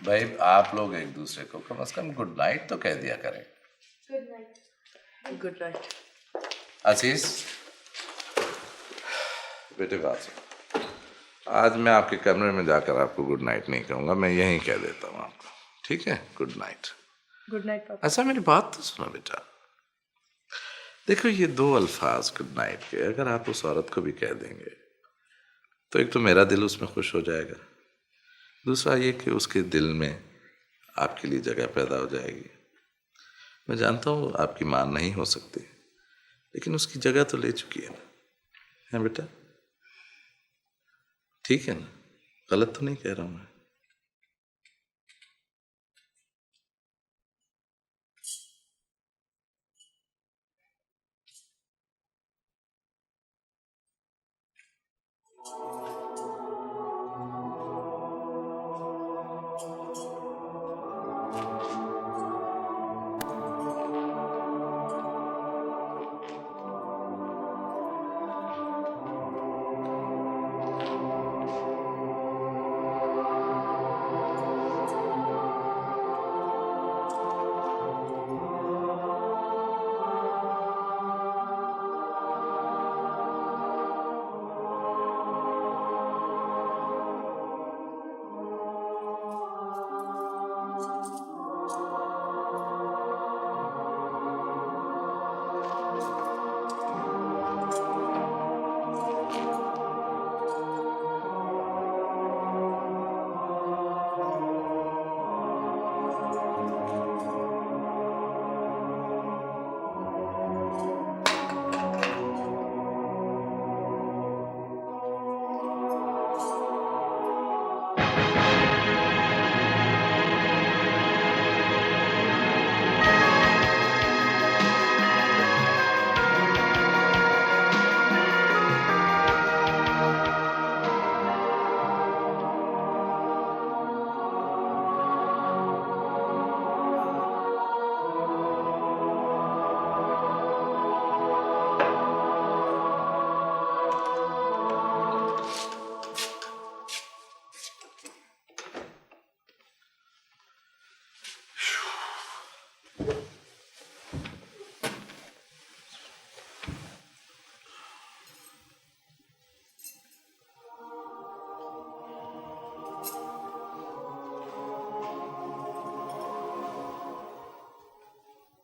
भाई आप लोग एक दूसरे को कम से कम गुड नाइट तो कह दिया करें। Good night. Good night. Ashish बेटे बात सुनो, आज मैं आपके कमरे में जाकर आपको गुड नाइट नहीं कहूँगा, मैं यहीं कह देता हूँ आपको, ठीक है? Good night. गुड नाइट पापा। ऐसा मेरी बात तो सुनो बेटा, देखो ये दो अल्फाज गुड नाइट के अगर आप उस औरत को भी कह देंगे तो एक तो मेरा दिल उसमें खुश हो जाएगा, दूसरा ये कि उसके दिल में आपके लिए जगह पैदा हो जाएगी। मैं जानता हूँ आपकी मां नहीं हो सकती, लेकिन उसकी जगह तो ले चुकी है ना, है बेटा? ठीक है ना? गलत तो नहीं कह रहा हूँ मैं?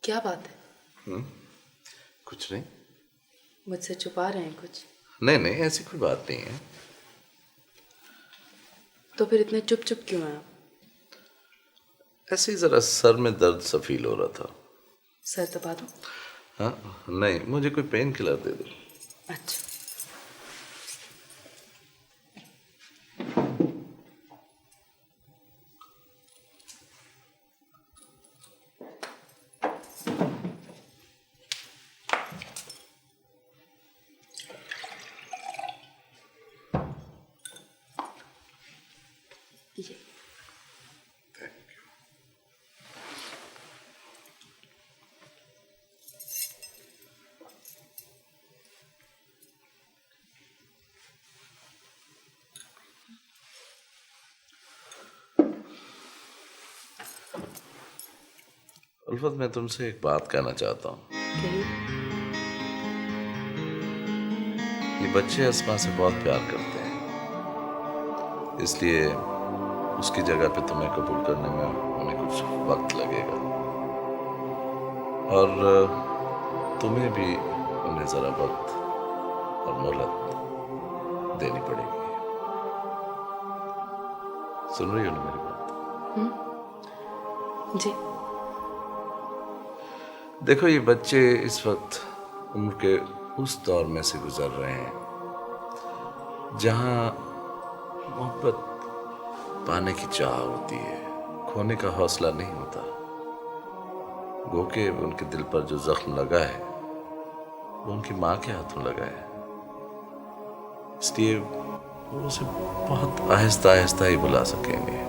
क्या बात है? कुछ नहीं। मुझसे छुपा रहे हैं कुछ? नहीं नहीं, ऐसी कोई बात नहीं है। तो फिर इतने चुप चुप क्यों हैं आप? ऐसे ही जरा सर में दर्द सा फील हो रहा था। सर दबा दो। हाँ नहीं, मुझे कोई पेन किलर दे दो। अच्छा। ये थैंक यू। उल्फत, मैं तुमसे एक बात कहना चाहता हूँ। कहिए। ये बच्चे अस्मा से बहुत प्यार करते हैं, इसलिए उसकी जगह पे तुम्हें कबूल करने में उन्हें कुछ वक्त लगेगा, और तुम्हें भी उन्हें ज़रा वक्त और मोहलत देनी पड़ेगी। सुन रही हो ना मेरी बात? जी। देखो, ये बच्चे इस वक्त उम्र के उस दौर में से गुजर रहे हैं जहां मोहब्बत पाने की चाह होती है, खोने का हौसला नहीं होता। गो के उनके दिल पर जो जख्म लगा है वो उनकी माँ के हाथों लगा है, इसलिए वो उसे बहुत आहिस्ता आहिस्ता ही बुला सकेंगे,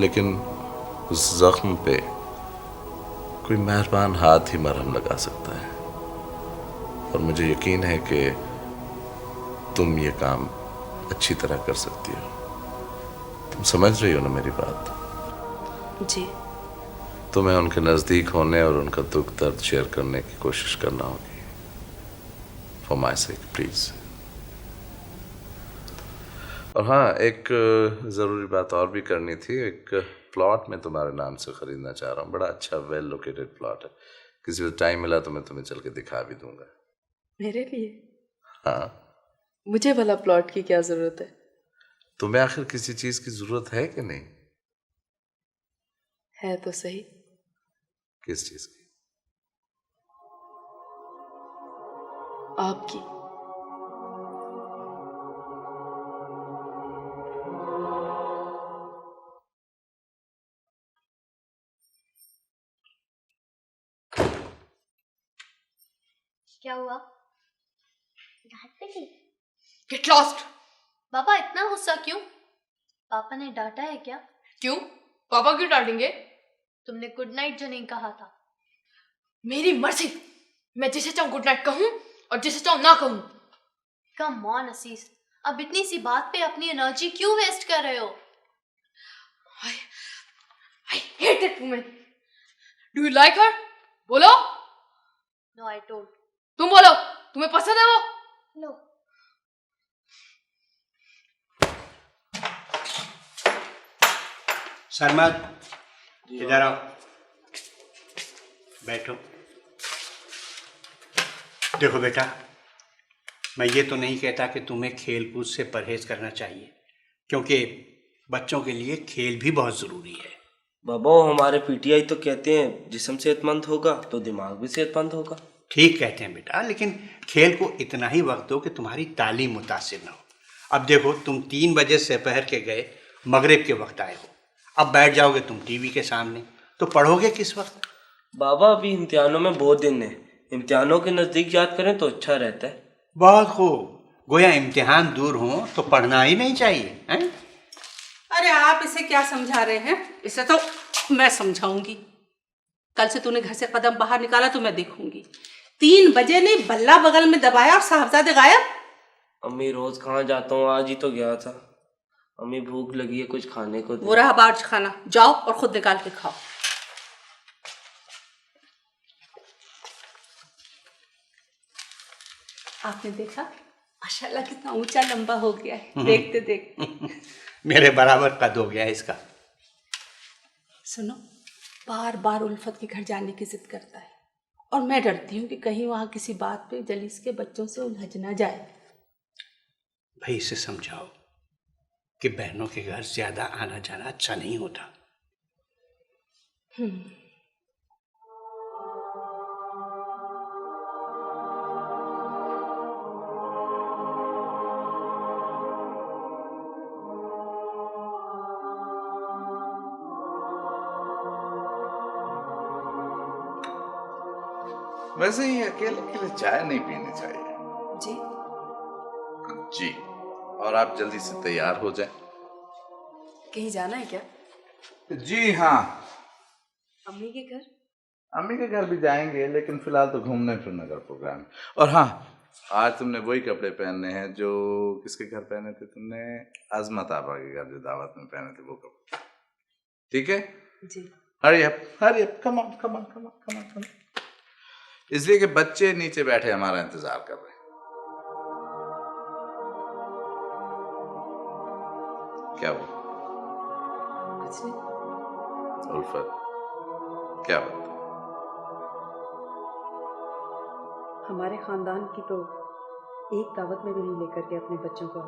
लेकिन उस जख्म पे कोई मेहरबान हाथ ही मरहम लगा सकता है। और मुझे यकीन है कि तुम ये काम अच्छी तरह कर सकती हो। तुम समझ रही हो ना मेरी बात? जी। तुम्हें उनके नज़दीक होने और उनका दुख दर्द शेयर करने की कोशिश करना होगी। For my sake please. और हाँ, एक ज़रूरी बात और भी करनी थी। एक प्लॉट मैं तुम्हारे नाम से ख़रीदना चाह रहा हूँ। बड़ा अच्छा वेल लोकेटेड प्लॉट है। किसी वक्त टाइम मिला तो मैं तुम्हें चल के दिखा भी दूंगा। मेरे लिए? हाँ। मुझे भला प्लॉट की क्या ज़रूरत है? तुम्हें आखिर किसी चीज़ की ज़रूरत है कि नहीं? है तो सही। किस चीज़ की? आपकी। क्या हुआ? डांटते थी? Get lost. पापा इतना गुस्सा क्यों? पापा ने डांटा है क्या? क्यों? पापा क्यों डांटेंगे? तुमने गुड नाइट जो नहीं कहा था। मेरी मर्जी। मैं जिसे चाहूँ गुड नाइट कहूँ और जिसे चाहूँ ना कहूँ। कम ऑन असीस, अब इतनी सी बात पे अपनी एनर्जी क्यों वेस्ट कर रहे हो? I hate that woman. Do you like her? बोलो। No I told. तुम बोलो, तुम्हें पसंद है वो? नो। सरमद, इधर आओ, बैठो। देखो बेटा, मैं ये तो नहीं कहता कि तुम्हें खेल कूद से परहेज करना चाहिए, क्योंकि बच्चों के लिए खेल भी बहुत ज़रूरी है। बाबा हमारे पीटीआई तो कहते हैं जिस्म सेहतमंद होगा तो दिमाग भी सेहतमंद होगा। ठीक कहते हैं बेटा, लेकिन खेल को इतना ही वक्त दो कि तुम्हारी तालीम मुतासिर ना हो। अब देखो, तुम 3 बजे दोपहर के गए, मगरिब के वक्त आए हो। अब बैठ जाओगे तुम टीवी के सामने, तो पढ़ोगे किस वक्त? बाबा अभी इम्तिहानों में बहुत दिन है, इम्तिहानों के नज़दीक याद करें तो अच्छा रहता है। बहुत खूब, गोया इम्तिहान दूर हो तो पढ़ना ही नहीं चाहिए, हैं? अरे आप इसे क्या समझा रहे हैं? इसे तो मैं समझाऊंगी। कल से तूने घर से कदम बाहर निकाला तो मैं देखूंगी। 3 बजे ने बल्ला बगल में दबाया और साहबजादे गायब। अम्मी रोज कहाँ जाता हूँ, आज ही तो गया था। अम्मी भूख लगी है, कुछ खाने को दे। वो रहा बावर्ची खाना, जाओ और खुद निकाल के खाओ। आपने देखा माशाल्लाह कितना ऊंचा लंबा हो गया है, देखते देखते। मेरे बराबर कद हो गया इसका। सुनो, बार बार उल्फत के घर जाने की जिद करता है और मैं डरती हूँ कि कहीं वहाँ किसी बात पे जलीस के बच्चों से उलझ ना जाए। भाई इसे समझाओ कि बहनों के घर ज्यादा आना जाना अच्छा नहीं होता। वैसे ही अकेले अकेले चाय नहीं पीनी चाहिए। जी। जी। और आप जल्दी से तैयार हो जाएं। कहीं जाना है क्या? जी हाँ, अम्मी के घर? अम्मी के घर भी जाएंगे, लेकिन फिलहाल तो घूमने फिरने का प्रोग्राम है। और हाँ, आज तुमने वही कपड़े पहनने हैं जो किसके घर पहने थे तुमने? अजमत आपा के घर जो दावत में पहने थे वो कपड़े। ठीक है? जी। Hurry up, come on come on come on come on come on. इसलिए कि बच्चे नीचे बैठे हमारा इंतजार कर रहे हैं। क्या वो? कुछ नहीं। उल्फत, क्या बात? हमारे खानदान की तो एक दावत में भी नहीं लेकर के अपने बच्चों को।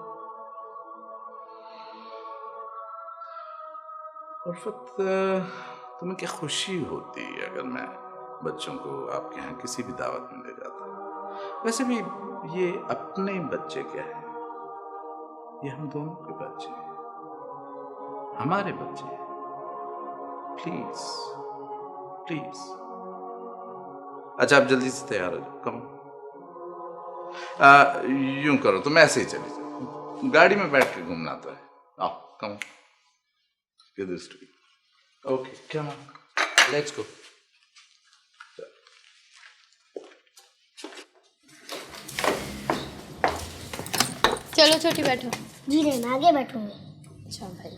उल्फत, तुम्हें क्या खुशी होती अगर मैं बच्चों को आपके यहाँ किसी भी दावत में ले जाता? वैसे भी ये अपने बच्चे क्या है, ये हम दोनों के बच्चे हैं, हमारे बच्चे हैं। Please please. अच्छा, आप जल्दी से तैयार हो जाओ। कम यूं करो, तुम ऐसे ही चले जाओ, गाड़ी में बैठ के घूमना तो है। आओ, come okay, come on, let's go. चलो छोटी बैठो। जी नहीं, मैं आगे बैठूंगी। अच्छा भाई।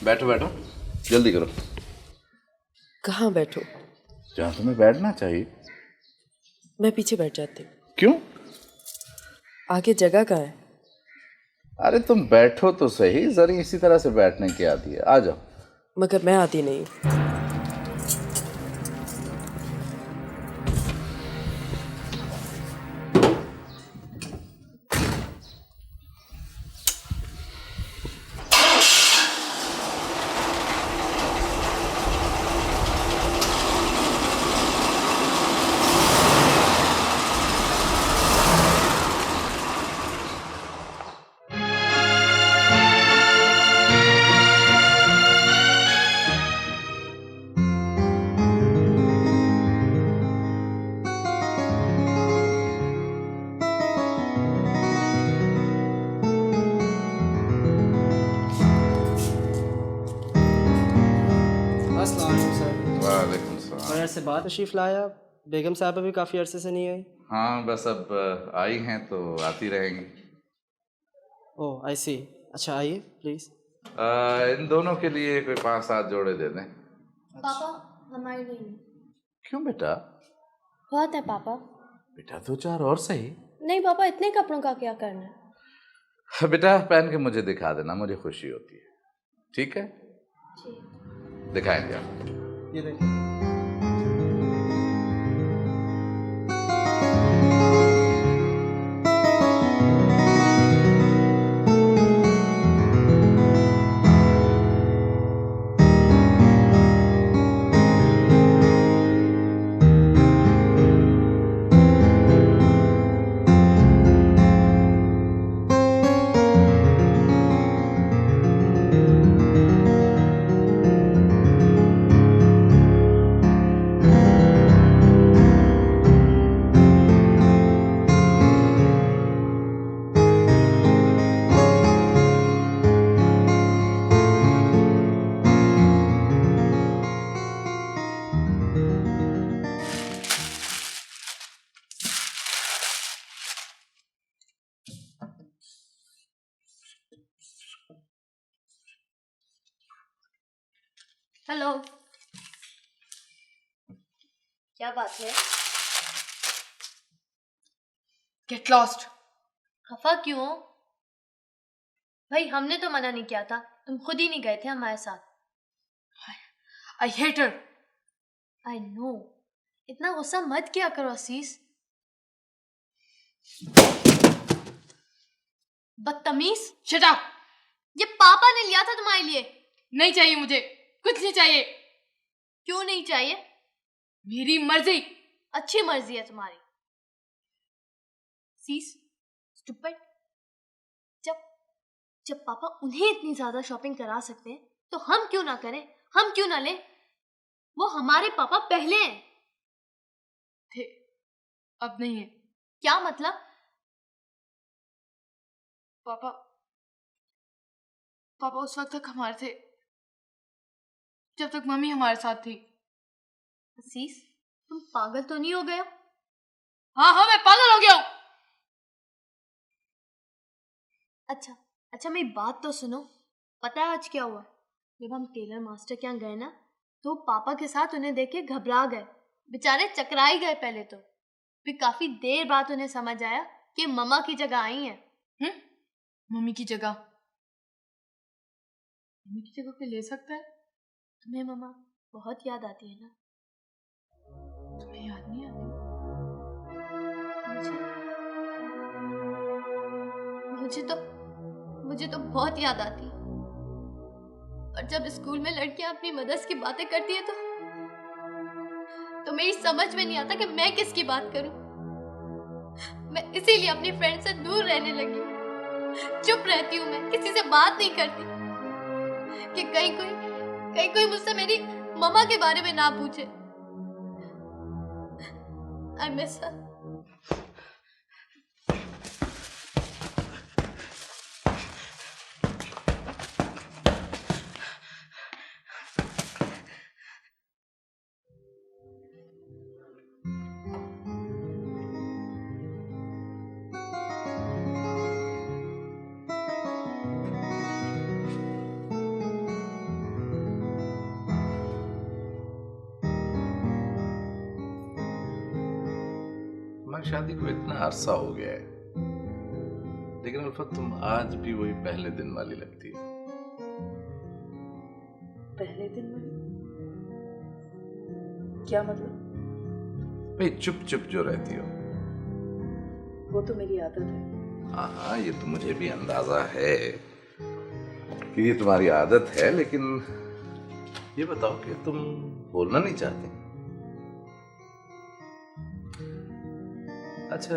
बैठो बैठो, जल्दी करो। कहाँ बैठो? जहाँ तुम्हें बैठना चाहिए। मैं पीछे बैठ जाती हूँ। क्यों? आगे जगह कहाँ है? अरे तुम बैठो तो सही, जरी इसी तरह से बैठने की आती है, आ जाओ। मगर मैं आती नहीं हूँ। अस्सलाम वालेकुम सर। वालेकुम सलाम। और से बात तशरीफ़ लाया, बेगम साहबा भी काफ़ी अरसे से नहीं आई। हाँ बस अब आई हैं तो आती रहेंगी। ओह आई सी। अच्छा आइए प्लीज़। इन दोनों के लिए कोई 5-7 जोड़े दे दें। पापा हमारे लिए क्यों बेटा? बहुत है पापा। बेटा 2-4 और सही। नहीं पापा, इतने कपड़ों का क्या करना है? बेटा पहन के मुझे दिखा देना, मुझे खुशी होती है। ठीक है, दिखाएंगे आपको। ये देखिए। हेलो, क्या बात है? Get lost. खफा क्यों हो? भाई हमने तो मना नहीं किया था, तुम खुद ही नहीं गए थे हमारे साथ। I hate her. I know, इतना गुस्सा मत किया करो असीस। बदतमीज। Shut up. ये पापा ने लिया था तुम्हारे लिए। नहीं चाहिए मुझे, कुछ नहीं चाहिए। क्यों नहीं चाहिए? मेरी मर्जी। अच्छी मर्जी है तुम्हारी। सीस स्टूपिड। जब जब पापा उन्हें इतनी ज्यादा शॉपिंग करा सकते हैं तो हम क्यों ना करें? हम क्यों ना लें? वो हमारे पापा पहले हैं। थे, अब नहीं है। क्या मतलब? पापा पापा उस वक्त तक हमारे थे जब तक मम्मी हमारे साथ थी। असीस, तुम पागल तो नहीं हो गए हो? हाँ हाँ, मैं पागल हो गया हूँ। अच्छा अच्छा, मेरी बात तो सुनो। पता है आज क्या हुआ? जब हम टेलर मास्टर के यहाँ गए ना, तो पापा के साथ उन्हें देख के घबरा गए। बेचारे चकरा ही गए पहले तो। फिर काफी देर बाद उन्हें समझ आया कि मम्मा की जगह आई हैं। मम्मी की जगह? मम्मी की जगह कोई ले सकता है? तुम्हें मम्मा बहुत याद आती है ना? तुम्हें याद नहीं आती? मुझे तो बहुत याद आती है। और जब स्कूल में लड़कियां अपनी मदर्स की बातें करती है तो मेरी समझ में नहीं आता कि मैं किसकी बात करूं। मैं इसीलिए अपनी फ्रेंड से दूर रहने लगी हूं। चुप रहती हूं, मैं किसी से बात नहीं करती कि कहीं कोई मुझसे मेरी मम्मा के बारे में ना पूछे। I miss her. हमारी शादी को इतना अरसा हो गया है, लेकिन उल्फत तुम आज भी वही पहले दिन वाली लगती हो। पहले दिन वाली? क्या मतलब? भाई चुप चुप जो रहती हो। वो तो मेरी आदत है। हाँ हाँ, ये तो मुझे भी अंदाजा है कि ये तुम्हारी आदत है, लेकिन ये बताओ कि तुम बोलना नहीं चाहती? अच्छा,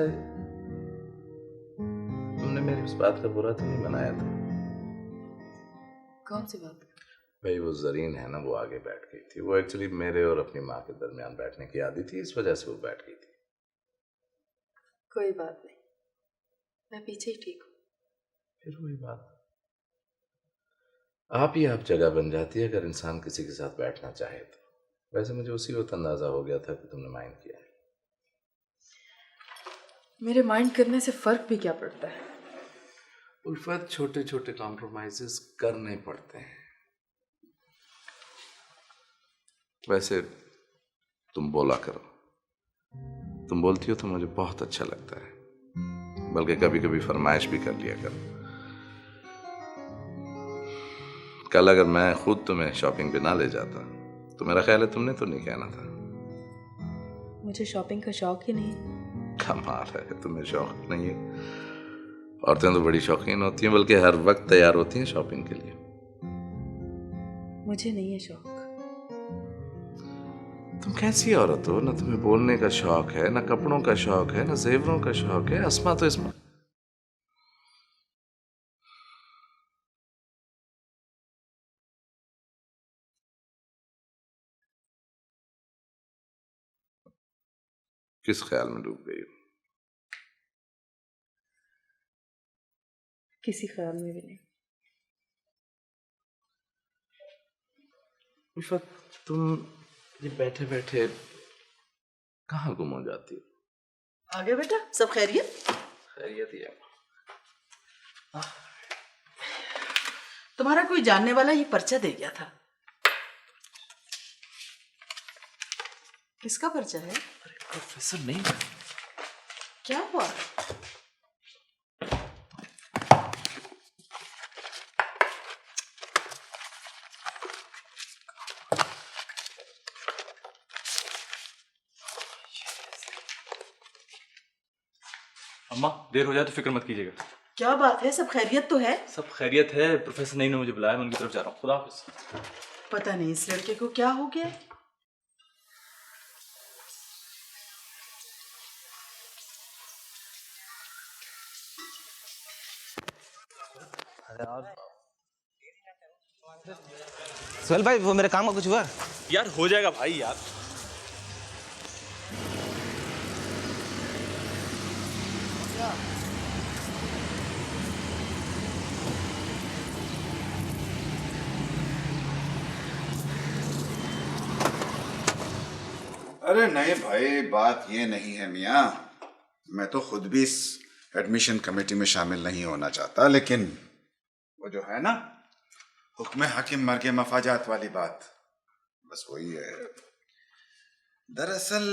तुमने मेरी उस बात का बुरा तो नहीं बनाया था? कौन सी बात? भाई वो जरीन है ना, वो आगे बैठ गई थी। वो एक्चुअली मेरे और अपनी माँ के दरमियान बैठने की आदत थी, इस वजह से वो बैठ गई थी। कोई बात नहीं, मैं पीछे ही ठीक हूँ। फिर वही बात, आप ही आप जगह बन जाती है अगर इंसान किसी के साथ बैठना चाहे तो। वैसे मुझे उसी वक्त अंदाजा हो गया था कि तुमने माइंड किया है। मेरे माइंड करने से फर्क भी क्या पड़ता है? उल्फत, छोटे छोटे कॉम्प्रोमाइजेस करने पड़ते हैं। वैसे तुम बोला करो, तुम बोलती हो तो मुझे बहुत अच्छा लगता है, बल्कि कभी कभी फरमाइश भी कर लिया करो। कल अगर मैं खुद तुम्हें शॉपिंग पे ना ले जाता तो मेरा ख्याल है तुमने तो नहीं कहना था। मुझे शॉपिंग का शौक ही नहीं। कमाल है, तुम्हें शौक नहीं है? औरतें तो बड़ी शौकीन होती हैं, बल्कि हर वक्त तैयार होती हैं शॉपिंग के लिए। मुझे नहीं है शौक। तुम कैसी औरत हो? ना तुम्हें बोलने का शौक है, ना कपड़ों का शौक है, ना जेवरों का शौक है। अस्मा तो इसमें किस ख्याल में डूब गई हो? किसी ख्याल में भी नहीं। उल्फत, तुम ये बैठे बैठे कहाँ गुम हो जाती हो? आगे बेटा, सब खैरियत? खैरियत ही है। तुम्हारा कोई जानने वाला ये पर्चा दे गया था। किसका पर्चा है? अरे प्रोफेसर नहीं, क्या हुआ? अम्मा, देर हो जाए तो फिक्र मत कीजिएगा। क्या बात है, सब खैरियत तो है? सब खैरियत है। प्रोफेसर नहीं ने मुझे बुलाया, मैं उनकी तरफ जा रहा हूँ। खुदा हाफिज। पता नहीं इस लड़के को क्या हो गया। सोहेल भाई, वो मेरे काम का कुछ हुआ? यार हो जाएगा भाई यार। अरे नहीं भाई, बात ये नहीं है मियाँ। मैं तो खुद भी इस एडमिशन कमेटी में शामिल नहीं होना चाहता, लेकिन वो जो है ना, हुक्म हाकिम मर के मफाजात वाली बात, बस वही है। दरअसल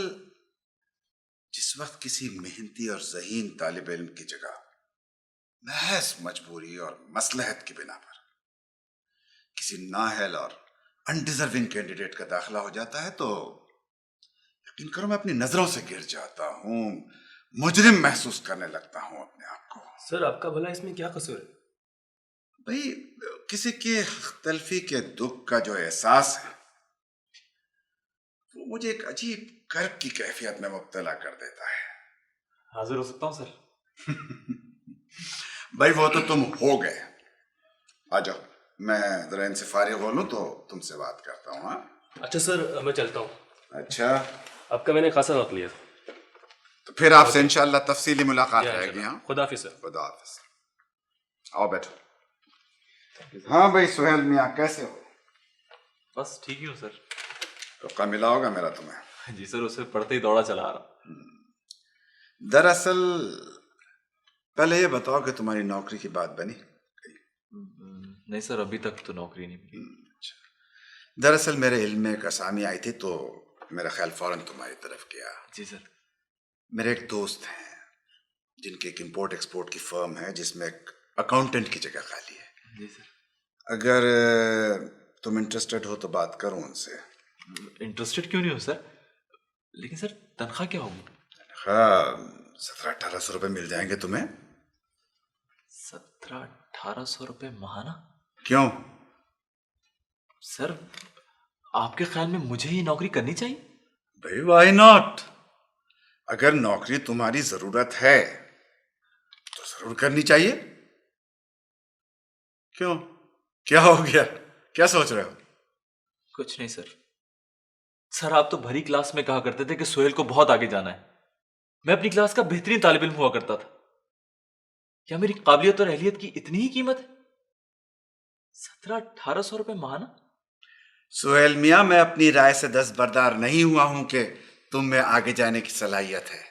जिस वक्त किसी मेहनती और ज़हीन तालिब इल्म की जगह महज मजबूरी और मसलहत की बिना पर किसी नाअहल और अनडिजर्विंग कैंडिडेट का दाखिला हो जाता है, तो यकीन करो मैं अपनी नजरों से गिर जाता हूँ, मुजरिम महसूस करने लगता हूँ अपने आप को। सर, आपका भला इसमें क्या कसूर है? भाई, किसी के तलफी के दुख का जो एहसास है वो मुझे एक अजीब कर्ब की कैफियत में मुब्तला कर देता है। हाजिर हो सकता हूँ सर? भाई वो तो तुम हो गए। आ जाओ, मैं जरा इनसे फारिग हो लूं तो तुमसे बात करता हूँ। हाँ अच्छा सर, मैं चलता हूँ। अच्छा, आपका मैंने खासा वक्त लिया। तो फिर आपसे इंशाल्लाह तफसीली मुलाकात रहेगी। हाँ, खुदा हाफिज सर। खुदा हाफिज। आओ बैठो। हाँ भाई सुहेल मियाँ, कैसे हो? बस ठीक ही हूँ सर। टुक्का मिला होगा मेरा तुम्हें। जी सर, उसे पढ़ते ही दौड़ा चला आ रहा। दरअसल पहले ये बताओ कि तुम्हारी नौकरी की बात बनी? नहीं सर, अभी तक तो नौकरी नहीं मिली। दरअसल मेरे इल्म में एक असामी आई थी, तो मेरा ख्याल फौरन तुम्हारी तरफ गया। जी सर। मेरे एक दोस्त हैं जिनकी एक इंपोर्ट एक्सपोर्ट की फर्म है जिसमें एक अकाउंटेंट की जगह खाली है। जी सर। अगर तुम इंटरेस्टेड हो तो बात करो उनसे। इंटरेस्टेड क्यों नहीं हो सर, लेकिन सर तनख्वाह क्या होगी? हाँ, 1700-1800 रुपये मिल जाएंगे तुम्हें। 1700-1800 रुपये महाना? क्यों? सर आपके ख्याल में मुझे ये नौकरी करनी चाहिए? भाई वाई नॉट। अगर नौकरी तुम्हारी जरूरत है तो जरूर करनी चाहिए। क्यों, क्या हो गया, क्या सोच रहे हो? कुछ नहीं सर। सर आप तो भरी क्लास में कहा करते थे कि सोहेल को बहुत आगे जाना है। मैं अपनी क्लास का बेहतरीन तालिब इल्म हुआ करता था। क्या मेरी काबिलियत और अहलियत की इतनी ही कीमत है? 1700-1800 रुपये महाना? सुहेल मियां, मैं अपनी राय से दस्तबरदार नहीं हुआ हूं कि तुम में आगे जाने की सलाहियत है।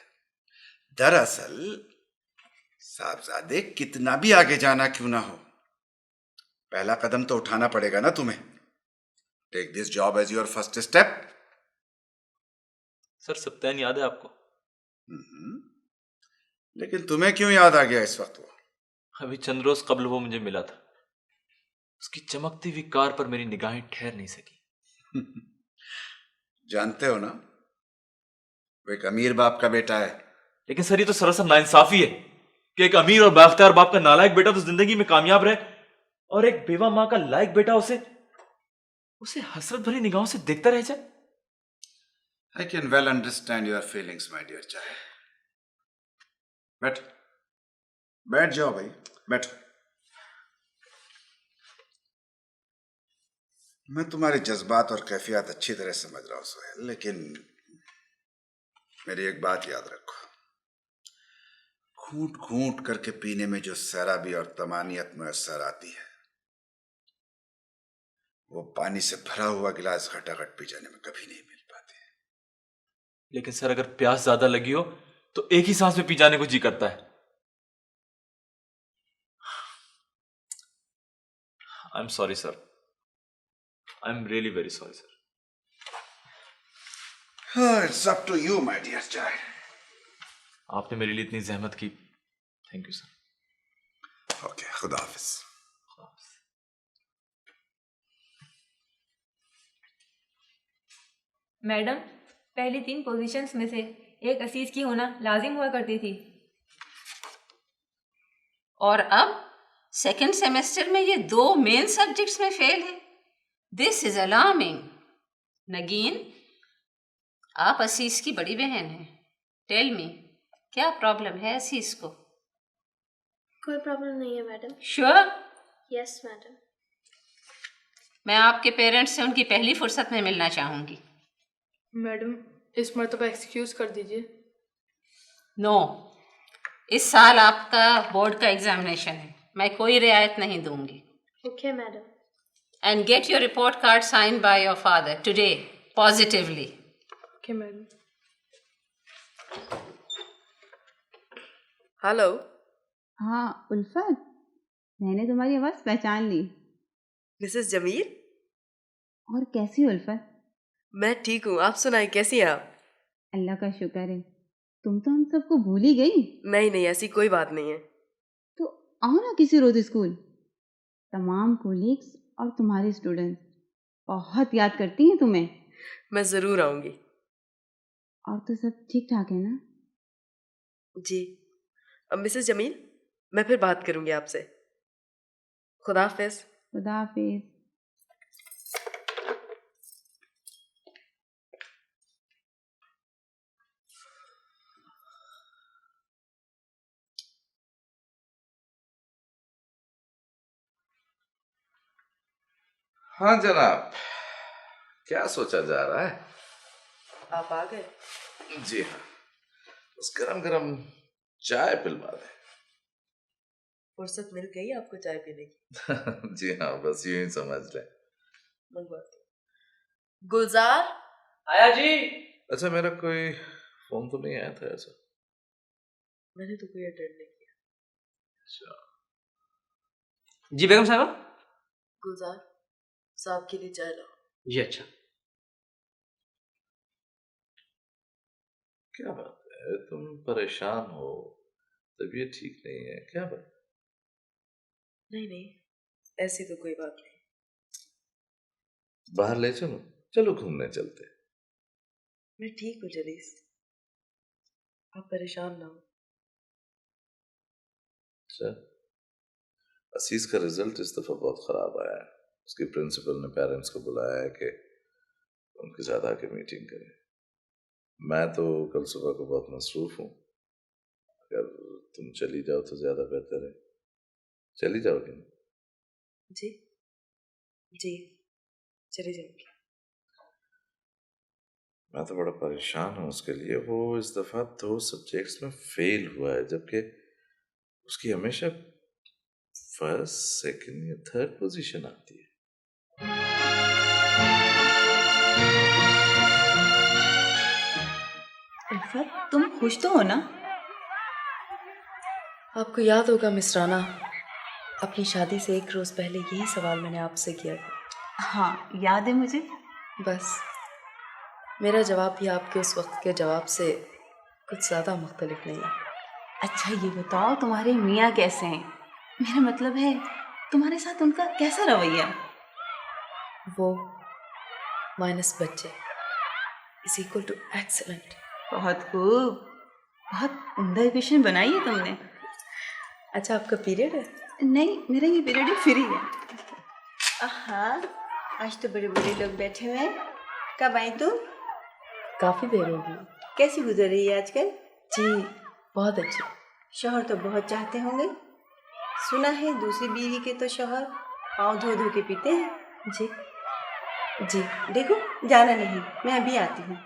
दरअसल साहबजादे, कितना भी आगे जाना क्यों ना हो, पहला कदम तो उठाना पड़ेगा ना तुम्हें। Take this job as your first step. Sir सप्तान याद है आपको? लेकिन तुम्हें क्यों याद आ गया इस वक्त? वो अभी चंद रोज कबल वो मुझे मिला था। उसकी चमकती हुई कार पर मेरी निगाहें ठहर नहीं सकी। जानते हो ना, वो एक अमीर बाप का बेटा है। लेकिन सर ये तो सरासर नाइंसाफी है कि एक अमीर और बाख्तियार बाप का नालायक बेटा तो जिंदगी में कामयाब रहे और एक बेवा मां का लायक बेटा उसे हसरत भरी निगाहों से देखता रह जाए। I can well understand your feelings, my dear child. बैठ जाओ भाई, बैठो। मैं तुम्हारे जज्बात और कैफियत अच्छी तरह समझ रहा हूं सुहेल, लेकिन मेरी एक बात याद रखो। घूंट घूंट करके पीने में जो सैराबी और तमानियत मुयस्सर आती है, वो पानी से भरा हुआ गिलास घटाघट पी जाने में कभी नहीं मिल पाती। लेकिन सर अगर प्यास ज्यादा लगी हो तो एक ही सांस में पी जाने को जी करता है। I am sorry sir, I am really very sorry sir. It's up to you my dear child. आपने मेरे लिए इतनी जहमत की, थैंक यू सर। ओके, खुदा हाफिज। मैडम, पहली 3 पोजीशंस में से एक असीस की होना लाजिम हुआ करती थी, और अब सेकंड सेमेस्टर में ये 2 मेन सब्जेक्ट्स में फेल है। This is alarming. नगीन, आप असीस की बड़ी बहन हैं। टेल मी, क्या प्रॉब्लम है असीस को? कोई प्रॉब्लम नहीं है मैडम। श्योर? Yes madam. मैं आपके पेरेंट्स से उनकी पहली फुर्सत में मिलना चाहूंगी। मैडम, इस मर्तबा एक्सक्यूज कर दीजिए। नो, इस साल आपका बोर्ड का एग्जामिनेशन है, मैं कोई रियायत नहीं दूंगी। Okay madam. And get your report card signed by your father today positively. Okay madam. Hello. हाँ उल्फत, मैंने तुम्हारी आवाज़ पहचान ली। मिसेस जमील। और कैसी हो उल्फत? मैं ठीक हूँ, आप सुनाए कैसी हैं आप? अल्लाह का शुक्र है, तुम तो हम सबको भूल ही गई। नहीं नहीं, ऐसी कोई बात नहीं है। तो आओ ना किसी रोज स्कूल। तमाम कोलीग्स और तुम्हारे स्टूडेंट्स बहुत याद करती हैं तुम्हें। मैं ज़रूर आऊँगी। और तो सब ठीक ठाक है ना? जी। अब मिसेस जमील, मैं फिर बात करूँगी आपसे। खुदा हाफिज। खुदा हाफिज। हाँ जनाब, क्या सोचा जा रहा है? आप आ गए? जी हाँ, बस गरम गरम चाय पिलवा दे। फुर्सत मिल गई आपको चाय पीने की? जी हाँ, बस यूं ही समझ ले। मंगवाती हूँ। गुलजार। आया जी। अच्छा, मेरा कोई फोन तो नहीं आया था ऐसा? मैंने तो कोई अटेंड नहीं किया। अच्छा जी बेगम साहब। गुलजार साहब के लिए चाय लाओ। जी अच्छा। क्या बात है, तुम परेशान हो, तबीयत ठीक नहीं है क्या बात? नहीं नहीं, ऐसी तो कोई बात नहीं। बाहर ले चलो, चलो घूमने चलते। मैं ठीक हूँ जलीस, आप परेशान ना हो। अच्छा, असीस का रिजल्ट इस दफा बहुत खराब आया है। उसके प्रिंसिपल ने पेरेंट्स को बुलाया है कि उनके साथ आके मीटिंग करें। मैं तो कल सुबह को बहुत मसरूफ हूँ, अगर तुम चली जाओ तो ज्यादा बेहतर है। चली जाओगे ना? जी जी, चले जाऊंगी। मैं तो बड़ा परेशान हूँ उसके लिए। वो इस दफा 2 सब्जेक्ट्स में फेल हुआ है, जबकि उसकी हमेशा फर्स्ट, सेकंड या थर्ड पोजीशन आती है। उल्फत, तुम खुश तो हो ना? आपको याद होगा मिसराना, अपनी शादी से 1 रोज पहले यही सवाल मैंने आपसे किया था। हाँ, याद है मुझे। बस मेरा जवाब भी आपके उस वक्त के जवाब से कुछ ज़्यादा मुख्तलिफ नहीं है। अच्छा ये बताओ, तुम्हारे मियाँ कैसे हैं? मेरा मतलब है तुम्हारे साथ उनका कैसा रवैया? वो माइनस बच्चे इज इक्वल टू एक्सेलेंट। बहुत खूब, बहुत उम्दा इक्वेशन बनाई है तुमने। अच्छा, आपका पीरियड है? नहीं, मेरा ये पीरियड फ्री है। हाँ, आज तो बड़े बड़े लोग बैठे हुए हैं। कब आई तुम? काफ़ी देर होगी। कैसी गुजर रही है आजकल? जी बहुत अच्छी। शौहर तो बहुत चाहते होंगे। सुना है दूसरी बीवी के तो शौहर पाँव धो धो के पीते हैं। जी जी। देखो, जाना नहीं, मैं अभी आती हूँ।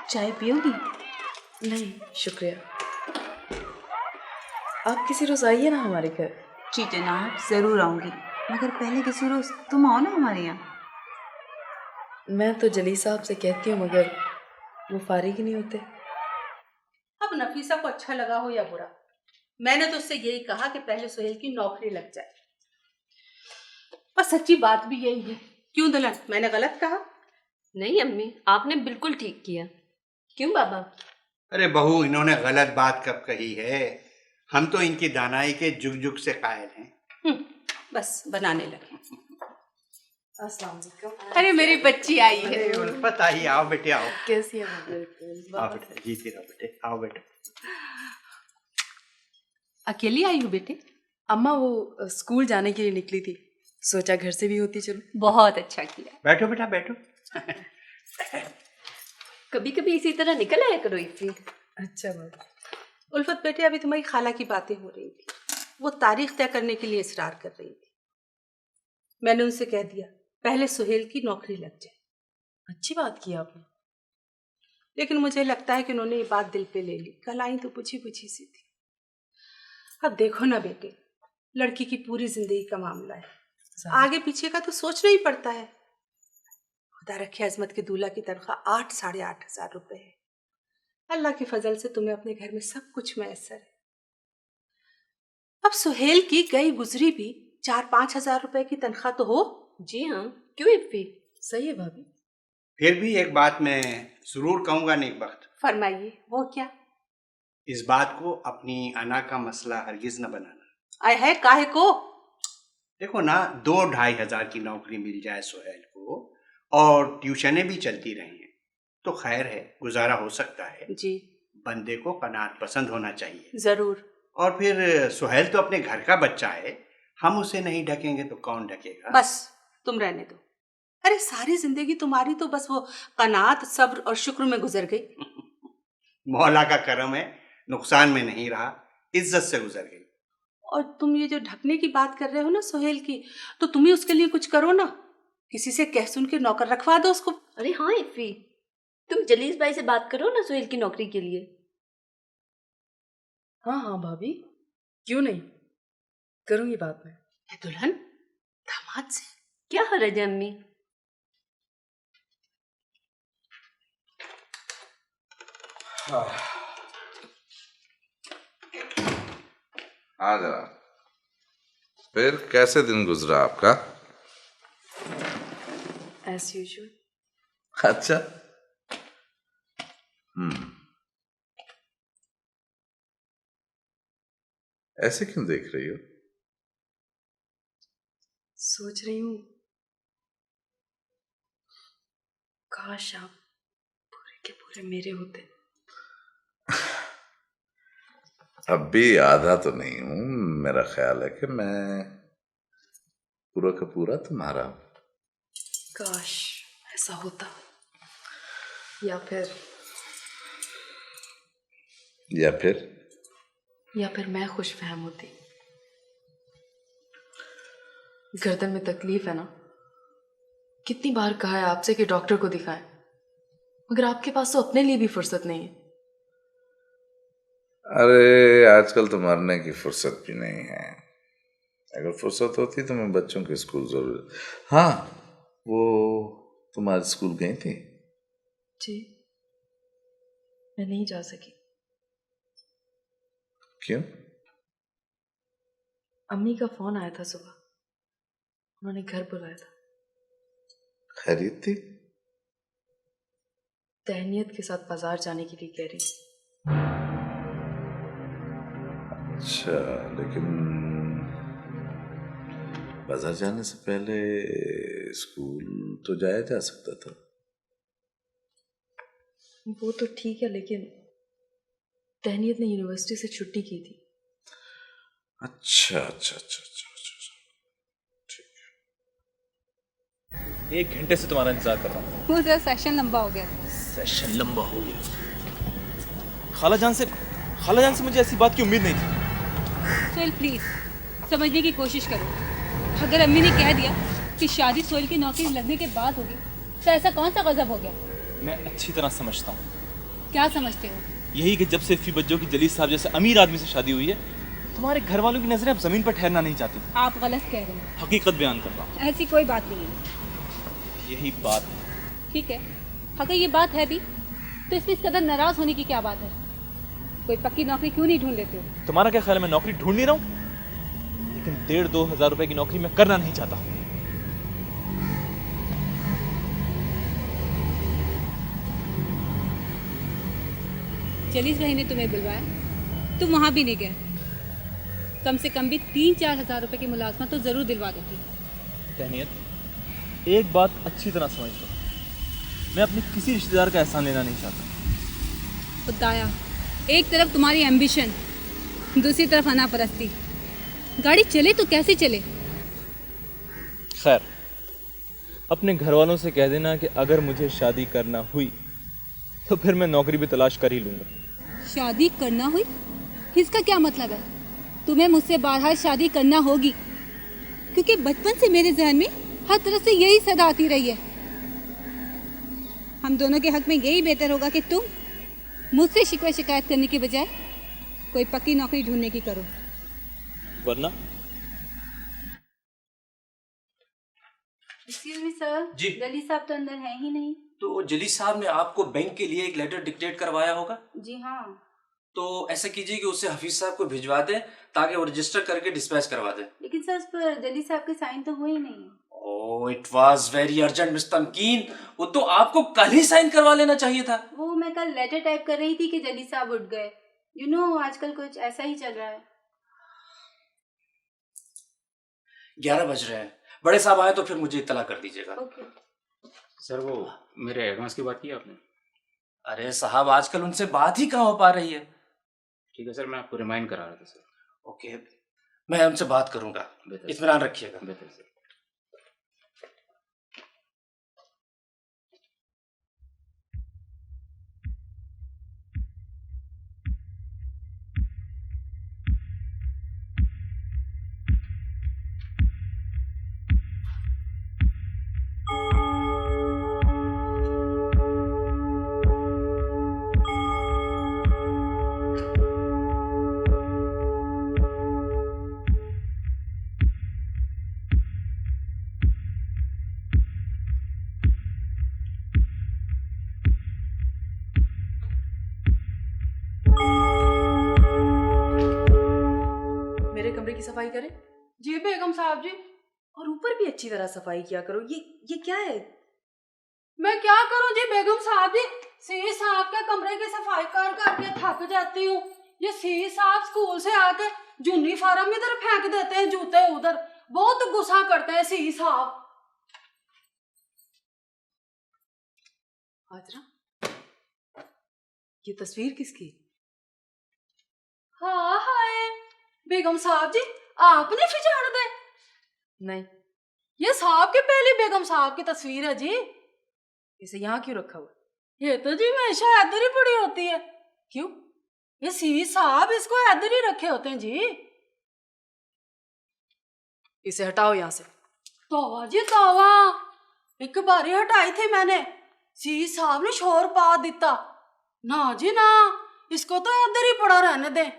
चाय पियोगी? नहीं शुक्रिया, आप किसी रोज़ आइए ना हमारे घर। जी जनाब, ज़रूर आऊँगी, मगर पहले किसी रोज़ तुम आओ ना हमारे यहाँ। मैं तो जली साहब से कहती हूँ, मगर वो फारिग ही नहीं होते। अब नफीसा को अच्छा लगा हो या बुरा, मैंने तो उससे यही कहा कि पहले सुहेल की नौकरी लग जाए। पर सच्ची बात भी यही है। क्यों दुल्हन, मैंने गलत कहा? नहीं अम्मी, आपने बिल्कुल ठीक किया। क्यों बाबा? अरे बहू, इन्होंने गलत बात कब कही है? हम तो इनकी दानाई के जुग जुग से कायल हैं। बस बनाने लगे। अस्सलाम वालेकुम। अरे मेरी बच्ची आई है। अरे उल्फत आई, आओ बेटे आओ। कैसी है? आओ बेटे, जीती रहो बेटे, आओ बेटे। अकेली आई हूँ बेटे? अम्मा वो स्कूल जाने के लिए निकली थी, सोचा घर से भी होती चलो। बहुत अच्छा किया। बैठो बेटा बैठो। कभी कभी इसी तरह निकल आया करो इसी। अच्छा बाबा। उल्फत बेटे, अभी तुम्हारी खाला की बातें हो रही थी, वो तारीख तय करने के लिए इसरार कर रही थी। मैंने उनसे कह दिया पहले सुहेल की नौकरी लग जाए। अच्छी बात की आपने, लेकिन मुझे लगता है कि उन्होंने ये बात दिल पे ले ली। कल आई तो पूछी पूछी सी थी। अब देखो ना बेटे, लड़की की पूरी जिंदगी का मामला है, आगे पीछे का तो सोचना ही पड़ता है। खुदा रखे अजमत के दूल्हा की तनख्वाह 8,500 रुपए है। अल्लाह के फजल से तुम्हें अपने घर में सब कुछ मैसर है। अब सुहेल की गई गुजरी भी 4-5 हजार रुपए की तनख्वाह तो हो। जी हाँ, क्यों इफ़ी? सही है भाभी। फिर भी एक बात मैं जरूर कहूंगा नेक वक्त। फरमाइए, वो क्या? इस बात को अपनी अना का मसला हरगिज न बनाना। आय है काहे को? देखो ना, 2-2.5 हजार की नौकरी मिल जाए सुहेल को और ट्यूशनें भी चलती रही हैं तो खैर है, गुजारा हो सकता है। जी। बंदे को कनात पसंद होना चाहिए। जरूर। और फिर सुहेल तो अपने घर का बच्चा है, हम उसे नहीं ढकेंगे तो कौन ढकेगा? बस तुम रहने दो। अरे सारी जिंदगी तुम्हारी तो बस वो कनात, सब्र और शुक्र में गुजर गई। मौला का करम है, नुकसान में नहीं रहा, इज्जत से गुजर गई। और तुम ये जो ढकने की बात कर रहे हो ना सुहेल की, तो तुम ही उसके लिए कुछ करो ना, किसी से कह सुन के नौकर रखवा दो उसको। अरे हाँ इफ़ी, तुम जलीस भाई से बात करो ना सुहेल की नौकरी के लिए। हाँ हाँ भाभी, क्यों नहीं, करूंगी बात में। दुल्हन, दामाद से क्या हर्ज है अम्मी? हाँ जरा, फिर कैसे दिन गुजरा आपका? As usual. अच्छा, ऐसे क्यों देख रही हो? सोच रही हूँ काश आप पूरे के पूरे मेरे होते। अब भी आधा तो नहीं हूं। मेरा ख्याल है कि मैं पूरा का पूरा तुम्हारा हूं। काश ऐसा होता, या फिर मैं खुश फहम होती। गर्दन में तकलीफ है ना, कितनी बार कहा है आपसे कि डॉक्टर को दिखाएं, मगर आपके पास तो अपने लिए भी फुर्सत नहीं है। अरे आजकल तो मरने की फुर्सत भी नहीं है। अगर फुर्सत होती तो मैं बच्चों के स्कूल जरूर। हाँ, वो तुम आज स्कूल गई थी? जी, मैं नहीं जा सकी। क्यों? अम्मी का फोन आया था सुबह, उन्होंने घर बुलाया था। खरीद थी? तहनीत के साथ बाजार जाने के लिए कह रही। अच्छा, लेकिन बाजार जाने से पहले स्कूल तो जाया जा सकता था। वो तो ठीक है, लेकिन तहनीत ने यूनिवर्सिटी से छुट्टी की थी। अच्छा अच्छा अच्छा अच्छा अच्छा, ठीक है। 1 घंटे से तुम्हारा इंतजार कर रहा हूँ। वो जरा सेशन लंबा हो गया। सेशन लंबा हो गया? खालाजान से मुझे ऐसी बात की उम्मीद नहीं थी। सोहेल प्लीज समझने की कोशिश करो। अगर अम्मी ने कह दिया कि शादी सोहेल की नौकरी लगने के बाद होगी तो ऐसा कौन सा गजब हो गया? मैं अच्छी तरह समझता हूँ। क्या समझते हो? यही कि जब से इफ़ी बज्जो की जलील साहब जैसे अमीर आदमी से शादी हुई है, तुम्हारे घर वालों की नजरें अब जमीन पर ठहरना नहीं चाहती। आप गलत कह रहे हैं। हकीकत बयान कर रहा हूँ। ऐसी कोई बात नहीं है। यही बात है। ठीक है, अगर ये बात है भी तो इसमें इस कदर नाराज होने की क्या बात है? कोई पक्की नौकरी क्यों नहीं ढूंढ लेते हो? तुम्हारा क्या ख्याल है मैं नौकरी ढूंढ नहीं रहा हूँ? लेकिन 1,500-2 हज़ार रुपए की नौकरी मैं करना नहीं चाहता। जलीस भाई ने तुम्हें बुलवाया, तुम वहां भी नहीं गए। कम से कम भी 3-4 हज़ार रुपए की मुलाजमत तो जरूर दिलवा देती। तहनीत, एक बात अच्छी तरह समझ लो, मैं अपने किसी रिश्तेदार का एहसान लेना नहीं चाहता। खुदाया, एक तरफ तुम्हारी एम्बिशन, दूसरी तरफ अनापरस्ती। गाड़ी चले तो कैसे चले? खैर, अपने घर वालों से कह देना कि अगर मुझे शादी करना हुई तो फिर मैं नौकरी भी तलाश कर ही लूंगा। शादी करना हुई? इसका क्या मतलब है? तुम्हें मुझसे बाहर शादी करना होगी, क्योंकि बचपन से मेरे जहन में हर तरफ से यही सदा आती रही है। हम दोनों के हक में यही बेहतर होगा कि तुम मुझसे शिकवा शिकायत करने की बजाय कोई पक्की नौकरी ढूंढने की करो। वरना? एक्सक्यूज मी सर, जी। जली साहब तो अंदर है ही नहीं। तो जली साहब ने आपको बैंक के लिए एक लेटर डिक्टेट करवाया होगा। जी हाँ। तो ऐसा कीजिए कि उसे हफीज साहब को भिजवा दें ताकि वो रजिस्टर करके डिस्पैच करवा दें। लेकिन सर उस पर जली साहब के साइन तो हुए ही नहीं। Oh, it was very urgent miss Tamkeen, वो तो आपको कल ही साइन करवा लेना चाहिए था। वो मैं कल लेटर टाइप कर रही थी कि जली साहब उठ गए। यू नो आजकल कुछ ऐसा ही चल रहा है। 11 बज रहे हैं, बड़े साहब आए तो फिर मुझे इत्तला कर दीजिएगा। ओके। सर वो मेरे एडवांस की बात की आपने? अरे साहब, आजकल उनसे बात ही कहाँ हो पा रही है। ठीक है सर, मैं आपको रिमाइंड करा रहा था सर। ओके, मैं उनसे बात करूंगा, इत्मीनान रखिएगा। बेहतर सर। मेरे कमरे की सफाई करें? जी बेगम साहब जी। और ऊपर भी अच्छी तरह सफाई किया करो। ये क्या है? मैं क्या करूं जी बेगम साहब जी, सी साहब के कमरे की सफाई कर करके थक जाती हूँ। ये सी साहब स्कूल से आके यूनिफॉर्म इधर फेंक देते हैं, जूते उधर, बहुत गुस्सा करते हैं सी साहब। हाजरा, ये तस्वीर किसकी? हाँ हाय बेगम साहब जी, आपने फिजाड़ दे? नहीं, ये साहब की पहली बेगम साहब की तस्वीर है जी। इसे यहाँ क्यों रखा हुआ? ये तो जी हमेशा इधर ही पड़ी होती है। क्यों? ये सी साहब इसको इधर ही रखे होते हैं जी। इसे हटाओ यहाँ से। तोवा जी तोवा, एक बारी हटाई थी मैंने, सी साहब ने शोर पा दिता। ना जी ना, इसको तो इधर ही पड़ा रहने दे।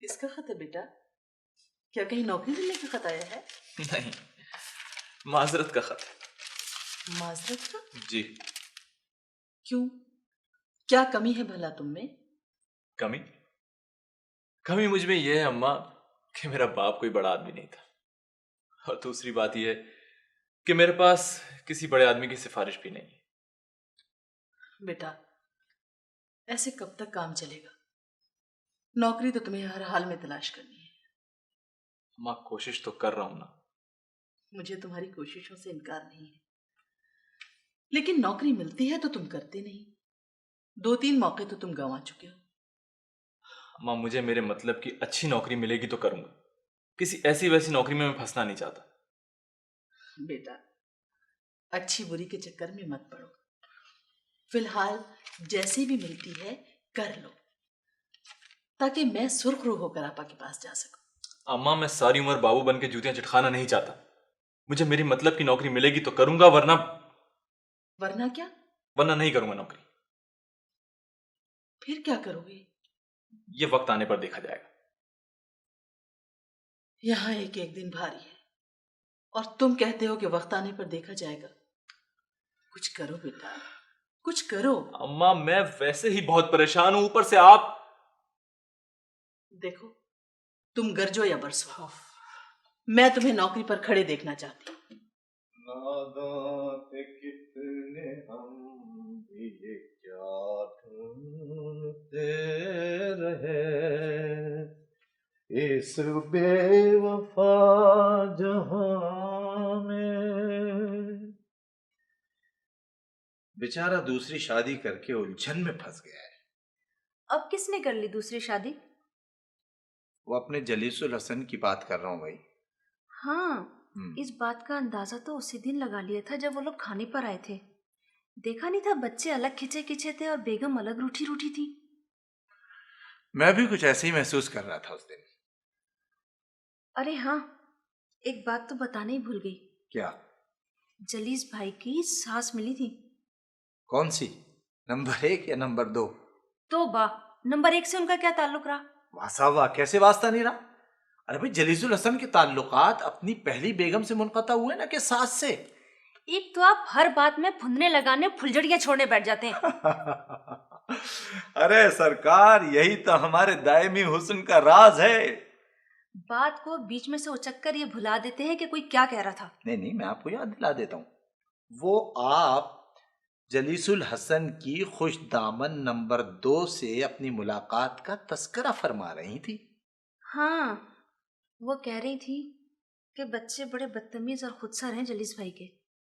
इसका खत है बेटा? क्या कहीं नौकरी मिलने का खत आया है? नहीं, माजरत का खत है। माजरत का? जी। क्यों? क्या कमी है भला तुम में? कमी? कमी मुझ में यह है अम्मा कि मेरा बाप कोई बड़ा आदमी नहीं था, और दूसरी बात यह है कि मेरे पास किसी बड़े आदमी की सिफारिश भी नहीं है। बेटा, ऐसे कब तक काम चलेगा? नौकरी तो तुम्हें हर हाल में तलाश करनी है। अम्मा कोशिश तो कर रहा हूं ना। मुझे तुम्हारी कोशिशों से इनकार नहीं है, लेकिन नौकरी मिलती है तो तुम करते नहीं। 2-3 मौके तो तुम गंवा चुके हो। अम्मा मुझे मेरे मतलब की अच्छी नौकरी मिलेगी तो करूंगा, किसी ऐसी वैसी नौकरी में मैं फंसना नहीं चाहता। बेटा, अच्छी बुरी के चक्कर में मत पड़ो। फिलहाल जैसी भी मिलती है कर लो, ताकि मैं सुरखरू होकर आपा के पास जा सकूं। अम्मा मैं सारी उम्र बाबू बन के जूतियां चटखाना नहीं चाहता। मुझे मेरी मतलब की नौकरी मिलेगी तो करूंगा, वरना वरना क्या? वरना नहीं करूंगा नौकरी। फिर क्या करोगे? ये वक्त आने पर देखा जाएगा। यहाँ एक एक दिन भारी है और तुम कहते हो कि वक्त आने पर देखा जाएगा। कुछ करो बेटा, कुछ करो। अम्मा मैं वैसे ही बहुत परेशान हूं, ऊपर से आप। देखो, तुम गरजो या बरसो, मैं तुम्हें नौकरी पर खड़े देखना चाहती हूँ। कितने हम ये क्या ढूंढते रहे, इस बेवफा जहां में। बेचारा दूसरी शादी करके उलझन में फंस गया है। अब किसने कर ली दूसरी शादी? वो अपने जलीसुल हसन की बात कर रहा हूँ भाई। हाँ, इस बात का अंदाजा तो उसी दिन लगा लिया था जब वो लोग खाने पर आए थे। देखा नहीं था बच्चे अलग खिंचे खिंचे थे और बेगम अलग रूठी रूठी थी। मैं भी कुछ ऐसे ही महसूस कर रहा था उस दिन। अरे हाँ, एक बात तो बताने ही भूल गई। क्या? जलीस भाई की सास मिली थी। कौन सी? नंबर 1 या नंबर 2? तो नंबर 1 से उनका क्या ताल्लुक रहा? वासा वाह, कैसे वास्ता नहीं रहा? अरे भाई, जलीसुल हसन के ताल्लुकात अपनी पहली बेगम से मुनक़ता हुए ना कि सास से। एक तो आप हर बात में फुंदने लगाने फुलझड़ियां छोड़ने बैठ जाते हैं। अरे सरकार, यही तो हमारे दायमी हुस्न का राज है। बात को बीच में से उचक्कर ये भुला देते हैं कि कोई क्या कह रहा था। नहीं, मैं आपको याद दिला देता हूँ। वो आप जलीसुल हसन की खुश दामन नंबर 2 से अपनी मुलाकात का तस्करा फरमा रही थी। हाँ, वो कह रही थी कि बच्चे बड़े बदतमीज और खुदसर हैं जलीस भाई के।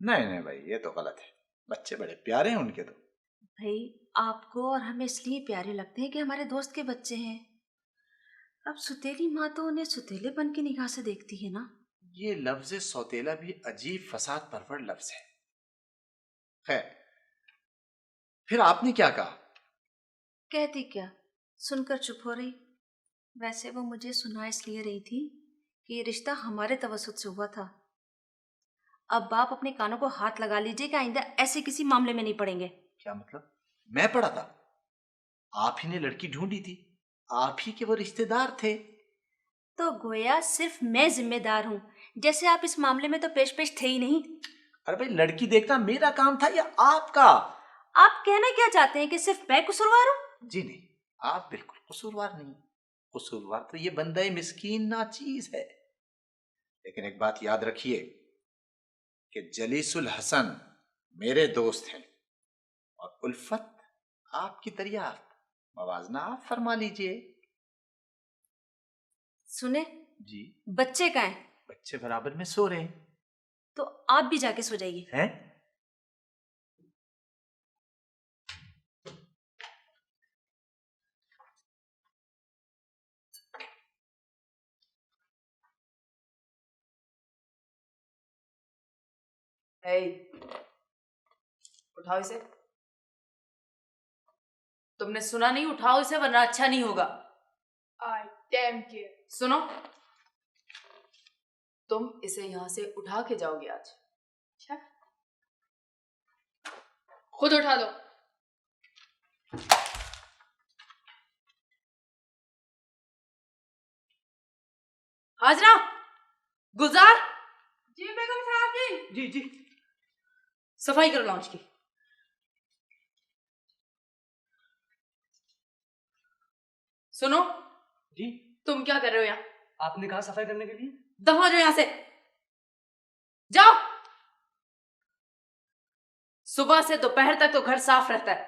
नहीं भाई, ये तो गलत है। बच्चे बड़े प्यारे हैं उनके। तो भाई, आपको और हमें इसलिए प्यारे लगते हैं कि हमारे दोस्त के बच्चे हैं। अब सुतेली माँ तो उन्हें सुतेलेपन की निगाह से देखती है ना। ये लफ्ज सौतेला भी अजीब फसाद परवर लफ्ज है। खैर, फिर आपने क्या कहा? कहती क्या, सुनकर चुप हो रही। वैसे वो मुझे सुना इसलिए रही थी कि ये रिश्ता हमारे तवस्सुत से हुआ था। अब बाप अपने कानों को हाथ लगा लीजिए कि आइंदा ऐसे किसी मामले में नहीं पड़ेंगे। क्या मतलब? मैं पड़ा था? आप ही ने लड़की ढूंढी थी, आप ही के वो रिश्तेदार थे। तो गोया सिर्फ मैं जिम्मेदार हूं, जैसे आप इस मामले में तो पेश थे ही नहीं। अरे भाई, लड़की देखना मेरा काम था या आपका? आप कहना क्या चाहते हैं कि सिर्फ मैं कसूरवार हूँ? जी नहीं, आप बिल्कुल कसूरवार नहीं। कसूरवार तो ये बंदा मिस्कीन नाचीज है। लेकिन एक बात याद रखिए कि जलीसुल हसन मेरे दोस्त हैं और उल्फत आपकी दरियाफ्त। मवाजना आप फरमा लीजिए। सुने जी। बच्चे कहाँ हैं? बच्चे बराबर में सो रहे हैं। तो आप भी जाके सो जाइए। हैं? उठाओ इसे। तुमने सुना नहीं? उठाओ इसे वरना अच्छा नहीं होगा। आई डैम केयर। सुनो, तुम इसे यहां से उठा के जाओगे आज। अच्छा, खुद उठा लो। हाजरा, गुलजार। जी बेगम साहब जी। जी जी, सफाई करो लॉन्च की। सुनो जी, तुम क्या कर रहे हो यहाँ? आपने कहा सफाई करने के लिए। दफा जाओ यहां से, जाओ। सुबह से दोपहर तक तो घर साफ रहता है,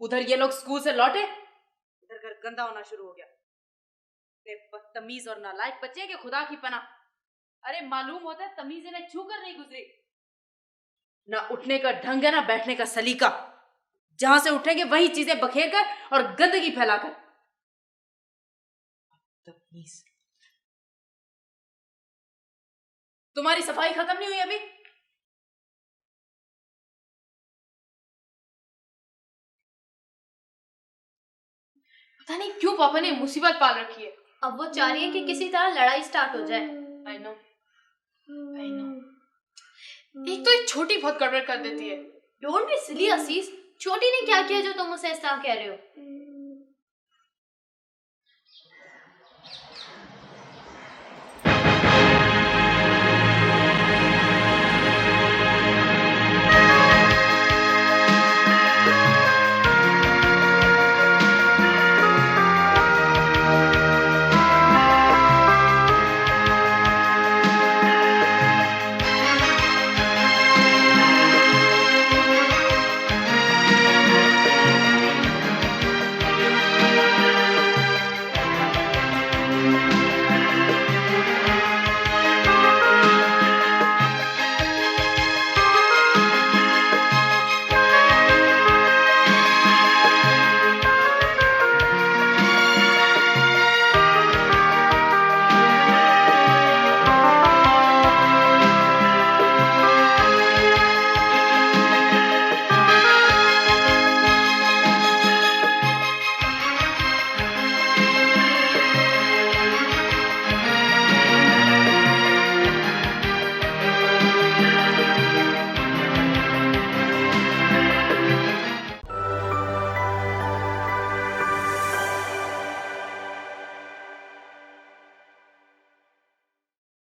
उधर ये लोग स्कूल से लौटे, इधर घर गंदा होना शुरू हो गया। बदतमीज और नालायक बच्चे के खुदा की पनाह। अरे मालूम होता है तमीज इन्हें छू कर नहीं गुजरी। ना उठने का ढंग है ना बैठने का सलीका। जहां से उठेंगे वही चीजें बखेर कर और गंदगी फैलाकर। तमीज। तुम्हारी सफाई खत्म नहीं हुई अभी? पता नहीं क्यों पापा ने मुसीबत पाल रखी है। अब वो चाह रही है कि किसी तरह लड़ाई स्टार्ट हो जाए। I know, I know. एक तो एक छोटी बहुत गड़बड़ कर देती है। डोंट बी सिली असीस। छोटी ने क्या किया जो तुम उसे इस तरह कह रहे हो?